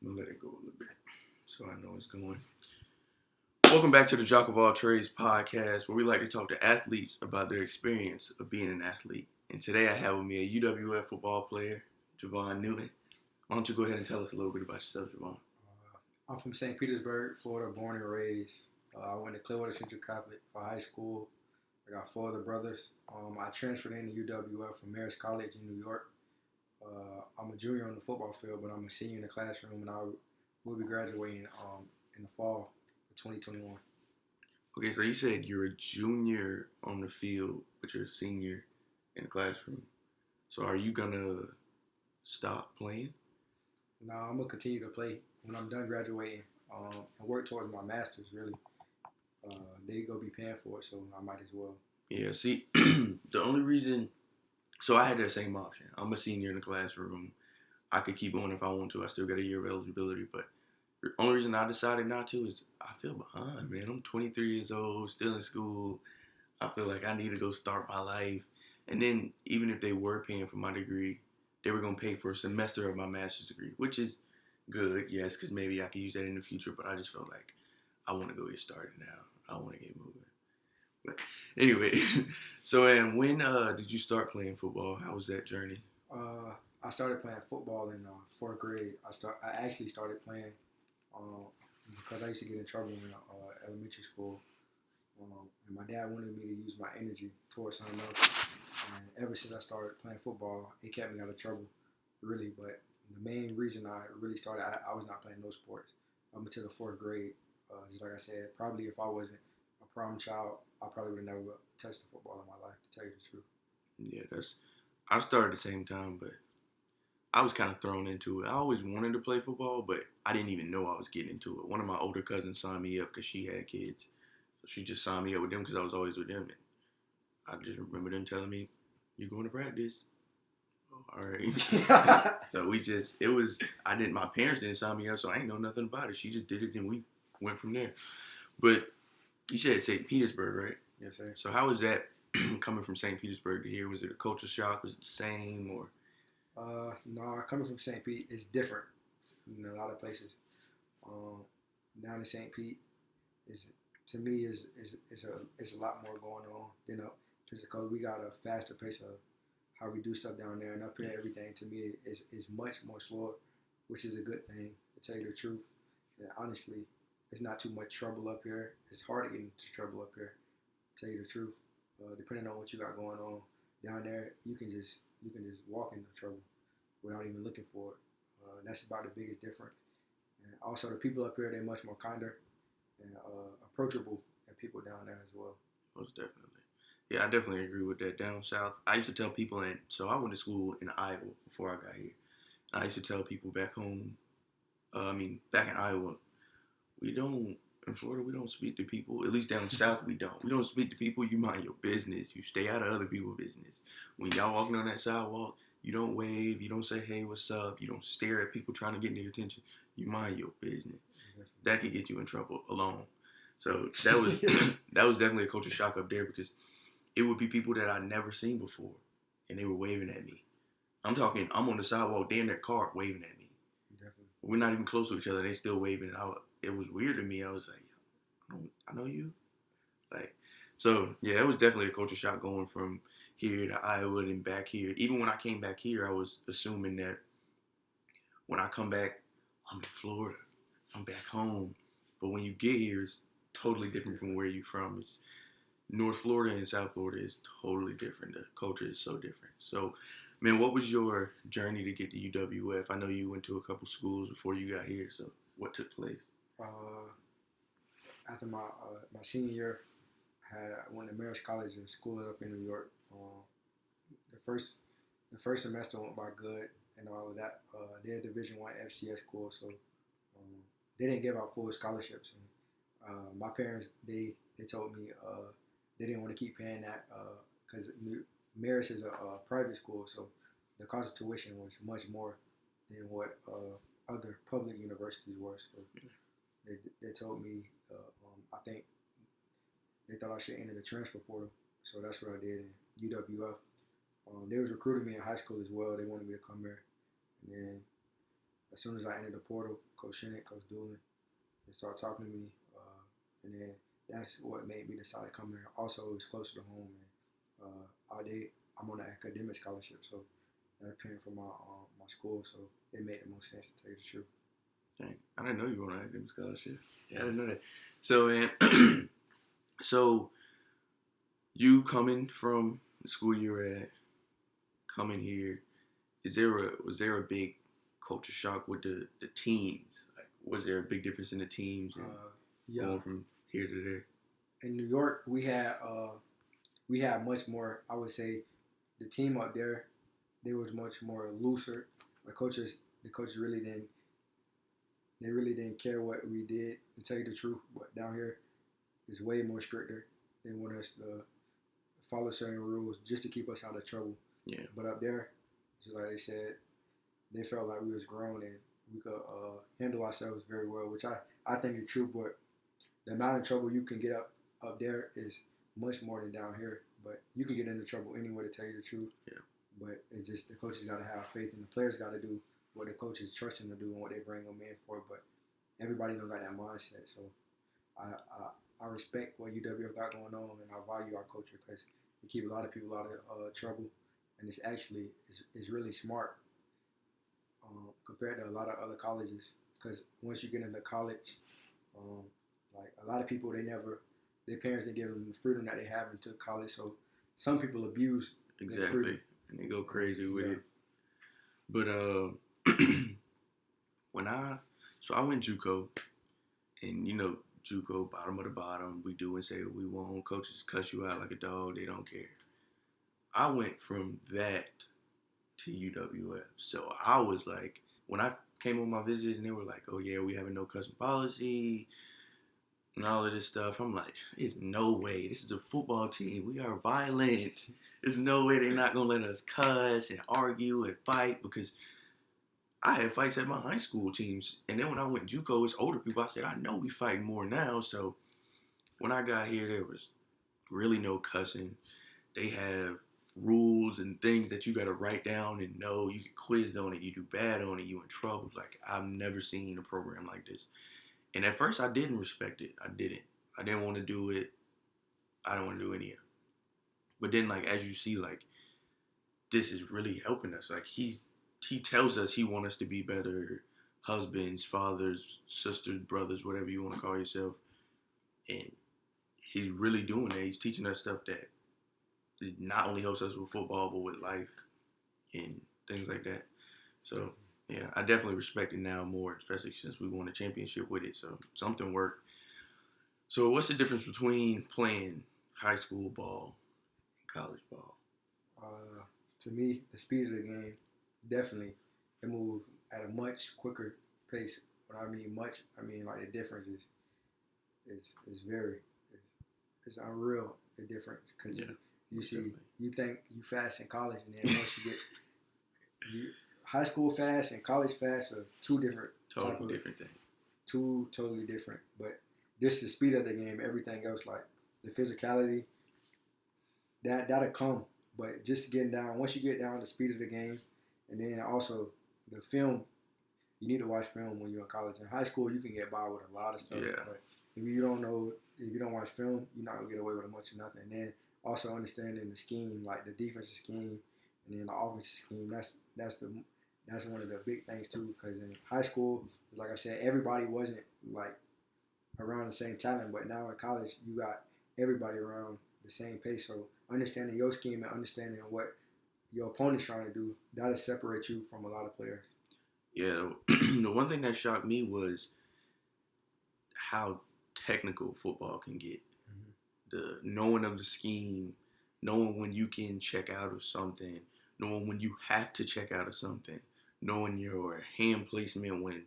I'm gonna let it go a little bit so I know it's going. Welcome back to the Jock of All Trades podcast, where we like to talk to athletes about their experience of being an athlete. And today I have with me a UWF football player, Javon Newton. Why don't you go ahead and tell us a little bit about yourself, Javon? I'm from St. Petersburg, Florida, born and raised. I went to Clearwater Central Catholic for high school. I got four other brothers. I transferred into UWF from Marist College in New York. I'm a junior on the football field, but I'm a senior in the classroom, and I will be graduating in the fall of 2021. Okay, so you said you're a junior on the field, but you're a senior in the classroom. So are you gonna stop playing? Now I'm gonna continue to play when I'm done graduating and work towards my master's. Really, they gonna be paying for it, so I might as well. Yeah, see, the only reason, so I had that same option. I'm a senior in the classroom. I could keep going if I want to. I still got a year of eligibility, but the only reason I decided not to is I feel behind, man. I'm 23 years old, still in school. I feel like I need to go start my life. And then even if they were paying for my degree, they were going to pay for a semester of my master's degree, which is good, yes, because maybe I could use that in the future. But I just felt like I want to go get started now. I want to get moving. But anyway, so and when did you start playing football? How was that journey? I started playing football in fourth grade. I actually started playing um, because I used to get in trouble in elementary school. And my dad wanted me to use my energy towards something else. And ever since I started playing football, it kept me out of trouble, really. But the main reason I really started, I was not playing no sports up until the fourth grade. Just like I said, probably if I wasn't a problem child, I probably would have never touched the football in my life, to tell you the truth. Yeah, I started at the same time, but I was kind of thrown into it. I always wanted to play football, but I didn't even know I was getting into it. One of my older cousins signed me up because she had kids. So she just signed me up with them because I was always with them. And I just remember them telling me, "You're going to practice." Oh, all right. So my parents didn't sign me up, so I ain't know nothing about it. She just did it and we went from there. But you said St. Petersburg, right? Yes, sir. So how was that coming from St. Petersburg to here? Was it a culture shock? Was it the same or? No, coming from St. Pete is different in a lot of places. Um, Down in St. Pete is to me is a lot more going on than up just because we got a faster pace of how we do stuff down there, and up here everything to me is much more slower, which is a good thing to tell you the truth. And honestly, it's not too much trouble up here. It's hard to get into trouble up here, to tell you the truth. Depending on what you got going on down there, you can just walk into trouble without even looking for it. That's about the biggest difference. And also, the people up here, they're much more kinder and approachable than people down there as well. Most definitely. Yeah, I definitely agree with that. Down south, I used to tell people, and so I went to school in Iowa before I got here. I used to tell people back home, back in Iowa, we don't, in Florida, we don't speak to people. At least down south, we don't. We don't speak to people. You mind your business. You stay out of other people's business. When y'all walking on that sidewalk, you don't wave. You don't say, hey, what's up? You don't stare at people trying to get your attention. You mind your business. That could get you in trouble alone. So that was that was definitely a culture shock up there because it would be people that I'd never seen before, and they were waving at me. I'm talking, I'm on the sidewalk, they're in their car waving at me. Definitely. We're not even close to each other, they still waving. It was weird to me. I was like, I know you. Like, so yeah, it was definitely a culture shock going from here to Iowa and back here. Even when I came back here, I was assuming that when I come back, I'm in Florida. I'm back home. But when you get here, it's totally different from where you're from. It's North Florida and South Florida is totally different. The culture is so different. So, man, what was your journey to get to UWF? I know you went to a couple schools before you got here. So, what took place? After my senior year, I went to Marist College and schooled up in New York. The first semester went by good and all of that. They're a Division One FCS school, so they didn't give out full scholarships. And my parents they told me they didn't want to keep paying that because Marist is a private school, so the cost of tuition was much more than what other public universities were. So they told me I think they thought I should enter the transfer portal, so that's what I did in UWF. They was recruiting me in high school as well. They wanted me to come here, and then as soon as I entered the portal, Coach Shinnick, Coach Doolin, they started talking to me, and then that's what made me decide to come here. Also, it was closer to home, and I'm on an academic scholarship, so they're paying for my school, so it made the most sense to tell you the truth. Dang, I didn't know you were on an academic scholarship. Yeah, I didn't know that. So, and so you coming from the school you were at, coming here, was there a big culture shock with the teams? Like, was there a big difference in the teams and Yeah, going from here to there? in New York, we had much more. I would say the team up there, they was much more looser. The coaches really didn't care what we did. To tell you the truth, but down here, it's way more stricter. They want us to follow certain rules just to keep us out of trouble. Yeah, But up there, just like they said, they felt like we was grown and we could handle ourselves very well, which I think is true. But the amount of trouble you can get up there is much more than down here. But you can get into trouble anywhere, to tell you the truth. yeah, But it's just the coaches got to have faith, and the players got to do what the coaches trust them to do and what they bring them in for. But everybody don't got that mindset. So I respect what UWF got going on, and I value our culture because we keep a lot of people out of trouble, and it's really smart compared to a lot of other colleges. Because once you get into college, um, like a lot of people, their parents didn't give them the freedom that they have until college. So some people abuse their freedom. exactly. And they go crazy with Yeah. it. But when I went JUCO, and JUCO, bottom of the bottom, we do and say what we want. Coaches cuss you out like a dog. They don't care. I went from that to UWF. So I was like, when I came on my visit and they were like, oh yeah, we have a no cussing policy and all of this stuff, I'm like, there's no way. This is a football team. We are violent. There's no way they're not going to let us cuss and argue and fight, because I had fights at my high school teams. And then when I went JUCO, it's older people. I said, I know we fight more now. So when I got here, there was really no cussing. They have rules and things that you got to write down and know. You get quizzed on it. You do bad on it, you in trouble. Like, I've never seen a program like this. And at first, I didn't respect it. I didn't want to do it. I don't want to do any of it. But then, like, as you see, like, this is really helping us. Like, he tells us he wants us to be better husbands, fathers, sisters, brothers, whatever you want to call yourself. And he's really doing that. He's teaching us stuff that not only helps us with football, but with life and things like that. So, yeah, I definitely respect it now more, especially since we won a championship with it. So, something worked. So, what's the difference between playing high school ball and college ball? To me, the speed of the game, definitely, it moves at a much quicker pace. When I mean much, I mean like the difference is very it's unreal, the difference, because Yeah, you see definitely. you think you fast in college, and then once you get high school fast and college fast are two different Totally different thing. two totally different. But this is the speed of the game. Everything else, like the physicality, that'll come. But just getting down, once you get down the speed of the game, and then also the film, you need to watch film when you're in college. In high school, you can get by with a lot of stuff. Yeah. But if you don't watch film, you're not gonna get away with much of nothing. And then also understanding the scheme, like the defensive scheme, and then the offensive scheme. That's one of the big things too. Because in high school, like I said, everybody wasn't like around the same talent. But now in college, you got everybody around the same pace. So understanding your scheme and understanding what your opponent's trying to do, that'll separate you from a lot of players. Yeah, the one thing that shocked me was how technical football can get. The knowing of the scheme, knowing when you can check out of something, knowing when you have to check out of something, knowing your hand placement when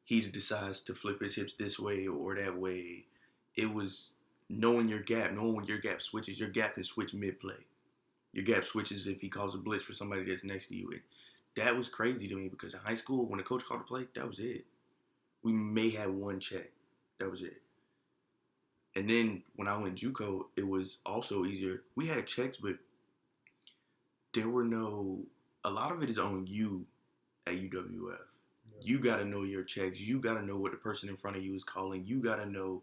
he decides to flip his hips this way or that way. It was knowing your gap, knowing when your gap switches. Your gap can switch mid-play. Your gap switches if he calls a blitz for somebody that's next to you. And that was crazy to me, because in high school, when the coach called a play, that was it. We may have one check. That was it. And then when I went JUCO, it was also easier. We had checks, but there were no. A lot of it is on you at UWF. You got to know your checks. You got to know what the person in front of you is calling. You got to know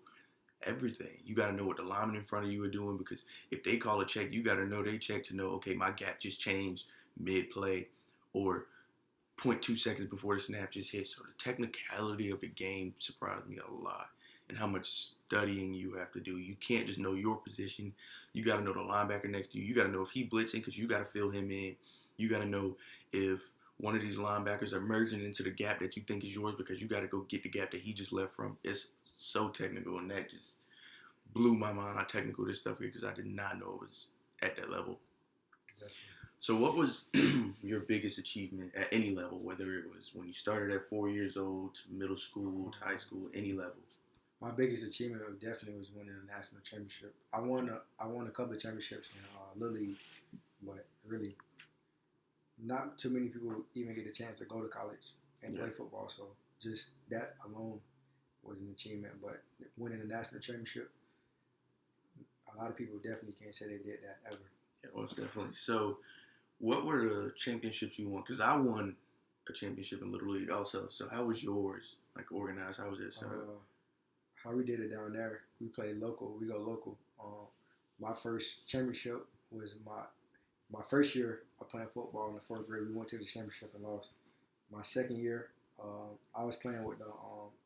everything. You got to know what the lineman in front of you are doing, because if they call a check, you got to know they check to know, okay, my gap just changed mid-play or 0.2 seconds before the snap just hit. So the technicality of the game surprised me a lot, and how much studying you have to do. You can't just know your position. You got to know the linebacker next to you. You got to know if he blitzing, because you got to fill him in. You got to know if one of these linebackers are merging into the gap that you think is yours, because you got to go get the gap that he just left from. It's so technical, and that just blew my mind how technical this stuff is, because I did not know it was at that level. Definitely. So what was your biggest achievement at any level, whether it was when you started at 4 years old, to middle school, to high school, any level? My biggest achievement definitely was winning a national championship. I won a couple of championships in Little League, but really not too many people even get a chance to go to college and play football. So just that alone was an achievement. But winning a national championship, a lot of people definitely can't say they did that ever. Yeah, most definitely. So what were the championships you won? Because I won a championship in Little League also. So how was yours, like, organized? How was it set up? How we did it down there, we played local. We go local. My first championship was my first year of playing football in the fourth grade. We went to the championship and lost. My second year, I was playing with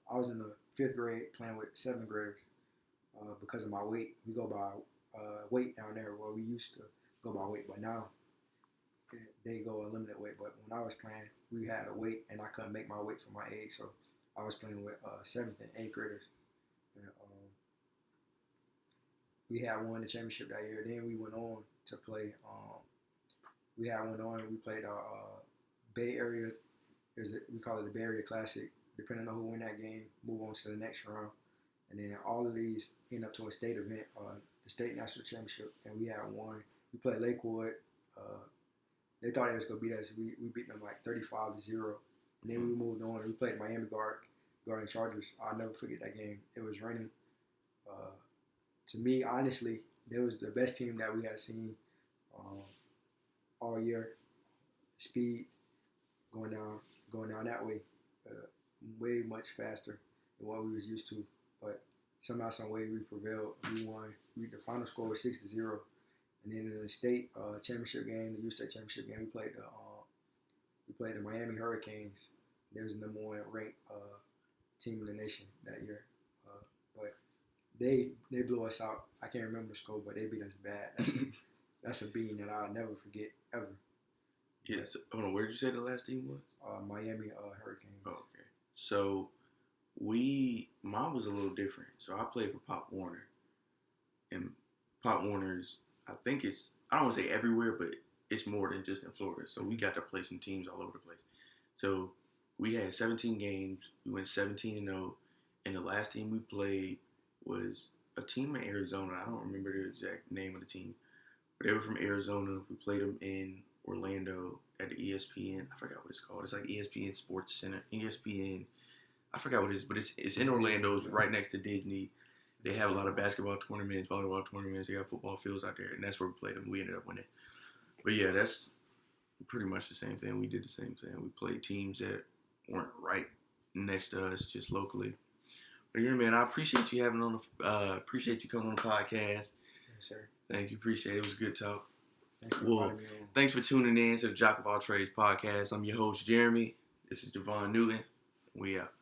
I was in the fifth grade playing with seventh graders. Because of my weight, we go by weight down there. Well, we used to go by weight, but now they go a limited weight. But when I was playing, we had a weight, and I couldn't make my weight for my age, so I was playing with seventh and eighth graders. And, we had won the championship that year. Then we went on to play. We played our Bay Area. We call it the Bay Area Classic. Depending on who win that game, move on to the next round. And then all of these end up to a state event, the state national championship, and we had won. We played Lakewood. They thought it was going to beat us. We beat them like 35-0. And then we moved on. We played Miami Garden Chargers. I'll never forget that game. It was raining. To me, honestly, it was the best team that we had seen all year. Speed going down that way, way much faster than what we was used to. But somehow, some way, we prevailed. We won. The final score was 6-0. And then in the state championship game, the U-State championship game, we played the Miami Hurricanes. They was the number one ranked team in the nation that year. But they blew us out. I can't remember the score, but they beat us bad. That's a beating that I'll never forget ever. Yeah. So, hold on. Where did you say the last team was? Miami Hurricanes. Oh, okay. So mine was a little different. So I played for Pop Warner, and Pop Warner's, I don't want to say everywhere, but it's more than just in Florida. So we got to play some teams all over the place. So we had 17 games. We went 17-0, and the last team we played was a team in Arizona. I don't remember the exact name of the team, but they were from Arizona. We played them in Orlando at the ESPN. I forgot what it's called. It's like ESPN Sports Center. ESPN. I forgot what it is, but it's in Orlando. It's right next to Disney. They have a lot of basketball tournaments, volleyball tournaments. They got football fields out there, and that's where we played them. We ended up winning. But yeah, that's pretty much the same thing. We did the same thing. We played teams that weren't right next to us, just locally. But yeah, man, I appreciate you appreciate you coming on the podcast. Yes, sir. Thank you. Appreciate it. It was a good talk. Well, thanks for tuning in to the Jack of All Trades podcast. I'm your host, Jeremy. This is Devon Newton. We out.